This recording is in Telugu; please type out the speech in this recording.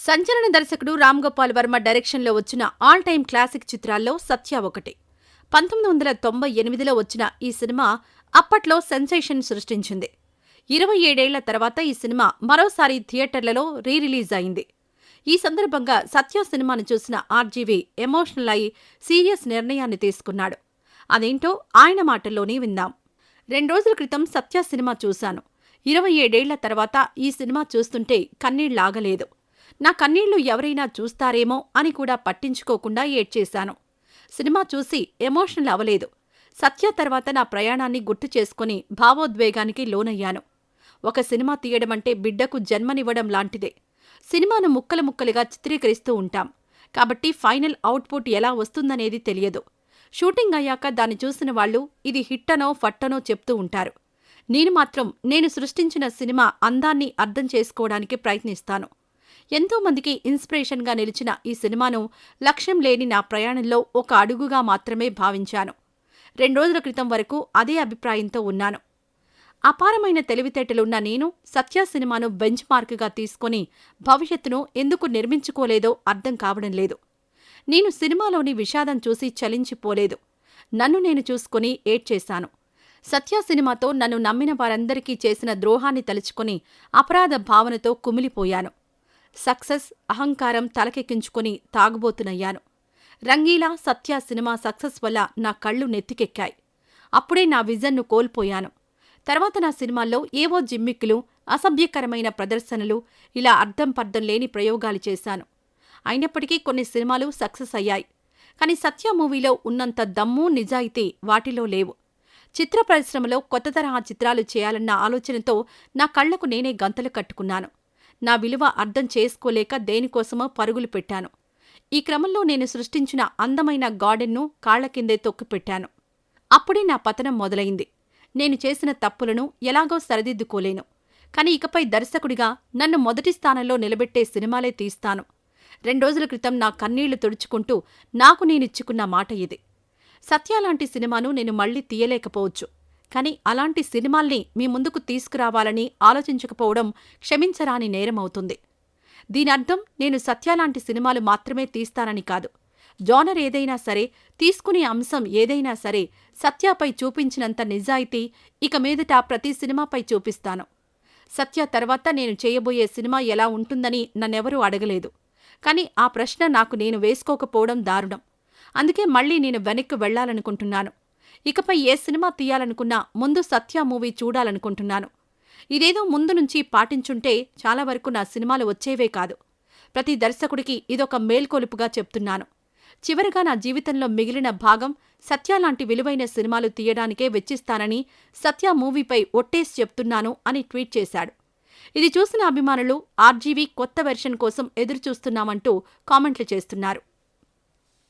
సంచలన దర్శకుడు రామ్ గోపాల్ వర్మ డైరెక్షన్లో వచ్చిన ఆల్ టైమ్ క్లాసిక్ చిత్రాల్లో సత్య ఒకటి. 1998లో వచ్చిన ఈ సినిమా అప్పట్లో సెన్సేషన్ సృష్టించింది. 27 ఏళ్ల తర్వాత ఈ సినిమా మరోసారి థియేటర్లలో రిలీజ్ అయింది. ఈ సందర్భంగా సత్య సినిమాను చూసిన ఆర్జీవి ఎమోషనల్ అయి సీరియస్ నిర్ణయాన్ని తీసుకున్నాడు. అదేంటో ఆయన మాటల్లోనే విందాం. 2 రోజుల క్రితం సత్య సినిమా చూశాను. 27 ఏళ్ల తర్వాత ఈ సినిమా చూస్తుంటే కన్నీళ్లాగలేదు. నా కన్నీళ్లు ఎవరైనా చూస్తారేమో అని కూడా పట్టించుకోకుండా ఏడ్చేశాను. సినిమా చూసి ఎమోషనల్ అవలేదు. సత్య తర్వాత నా ప్రయాణాన్ని గుర్తు చేసుకుని భావోద్వేగానికి లోనయ్యాను. ఒక సినిమా తీయడమంటే బిడ్డకు జన్మనివ్వడం లాంటిదే. సినిమాను ముక్కలు ముక్కలుగా చిత్రీకరిస్తూ ఉంటాం కాబట్టి ఫైనల్ అవుట్పుట్ ఎలా వస్తుందనేది తెలియదు. షూటింగ్ అయ్యాక దాన్ని చూసిన వాళ్లు ఇది హిట్టనో ఫట్టనో చెప్తూ ఉంటారు. నేను సృష్టించిన సినిమా అందాన్ని అర్థం చేసుకోవడానికి ప్రయత్నిస్తాను. ఎంతోమందికి ఇన్స్పిరేషన్గా నిలిచిన ఈ సినిమాను లక్ష్యం లేని నా ప్రయాణంలో ఒక అడుగుగా మాత్రమే భావించాను. 2 రోజుల క్రితం వరకు అదే అభిప్రాయంతో ఉన్నాను. అపారమైన తెలివితేటలున్న నేను సత్య సినిమాను బెంచ్ మార్కుగా తీసుకుని భవిష్యత్తును ఎందుకు నిర్మించుకోలేదో అర్థం కావడం లేదు. నేను సినిమాలోని విషాదం చూసి చలించిపోలేదు. నన్ను నేను చూసుకుని ఏడ్చేశాను. సత్య సినిమాతో నన్ను నమ్మిన వారందరికీ చేసిన ద్రోహాన్ని తలుచుకుని అపరాధ భావనతో కుమిలిపోయాను. సక్సెస్, అహంకారం తలకెక్కించుకుని తాగుబోతునయ్యాను. రంగీలా, సత్య సినిమా సక్సెస్ వల్ల నా కళ్ళు నెత్తికెక్కాయి. అప్పుడే నా విజన్ను కోల్పోయాను. తర్వాత నా సినిమాల్లో ఏవో జిమ్మిక్కులు, అసభ్యకరమైన ప్రదర్శనలు, ఇలా అర్థం పర్థం లేని ప్రయోగాలు చేశాను. అయినప్పటికీ కొన్ని సినిమాలు సక్సెస్ అయ్యాయి. కాని సత్య మూవీలో ఉన్నంత దమ్ము, నిజాయితీ వాటిలో లేవు. చిత్ర పరిశ్రమలో కొత్త తరహా చిత్రాలు చేయాలన్న ఆలోచనతో నా కళ్లకు నేనే గంతలు కట్టుకున్నాను. నా విలువ అర్థం చేసుకోలేక దేనికోసమో పరుగులు పెట్టాను. ఈ క్రమంలో నేను సృష్టించిన అందమైన గార్డెన్ను కాళ్ల కిందే తొక్కిపెట్టాను. అప్పుడే నా పతనం మొదలైంది. నేను చేసిన తప్పులను ఎలాగో సరిదిద్దుకోలేను. కాని ఇకపై దర్శకుడిగా నన్ను మొదటి స్థానంలో నిలబెట్టే సినిమాలే తీస్తాను. 2 రోజుల క్రితం నా కన్నీళ్లు తుడుచుకుంటూ నాకు నేనిచ్చుకున్న మాట ఇది. సత్యలాంటి సినిమాను నేను మళ్లీ తీయలేకపోవచ్చు. కాని అలాంటి సినిమాల్ని మీ ముందుకు తీసుకురావాలని ఆలోచించకపోవడం క్షమించరాని నేరమవుతుంది. దీనర్థం నేను సత్యలాంటి సినిమాలు మాత్రమే తీస్తానని కాదు. జానర్ ఏదైనా సరే, తీసుకునే అంశం ఏదైనా సరే సత్యపై చూపించినంత నిజాయితీ ఇక మీదట ప్రతి సినిమాపై చూపిస్తాను. సత్య తర్వాత నేను చేయబోయే సినిమా ఎలా ఉంటుందని నన్నెవరూ అడగలేదు. కాని ఆ ప్రశ్న నాకు నేను వేసుకోకపోవడం దారుణం. అందుకే మళ్లీ నేను వెనక్కి వెళ్లాలనుకుంటున్నాను. ఇకపై ఏ సినిమా తీయాలనుకున్నా ముందు సత్య మూవీ చూడాలనుకుంటున్నాను. ఇదేదో ముందు నుంచి పాటించుంటే చాలా వరకు నా సినిమాలు వచ్చేవే కాదు. ప్రతి దర్శకుడికి ఇదొక మేల్కొలుపుగా చెప్తున్నాను. చివరిగా నా జీవితంలో మిగిలిన భాగం సత్యలాంటి విలువైన సినిమాలు తీయడానికే వెచ్చిస్తానని సత్య మూవీపై ఒట్టేసి చెప్తున్నాను అని ట్వీట్ చేశాడు. ఇది చూసిన అభిమానులు ఆర్జీవీ కొత్త వెర్షన్ కోసం ఎదురుచూస్తున్నామంటూ కామెంట్లు చేస్తున్నారు.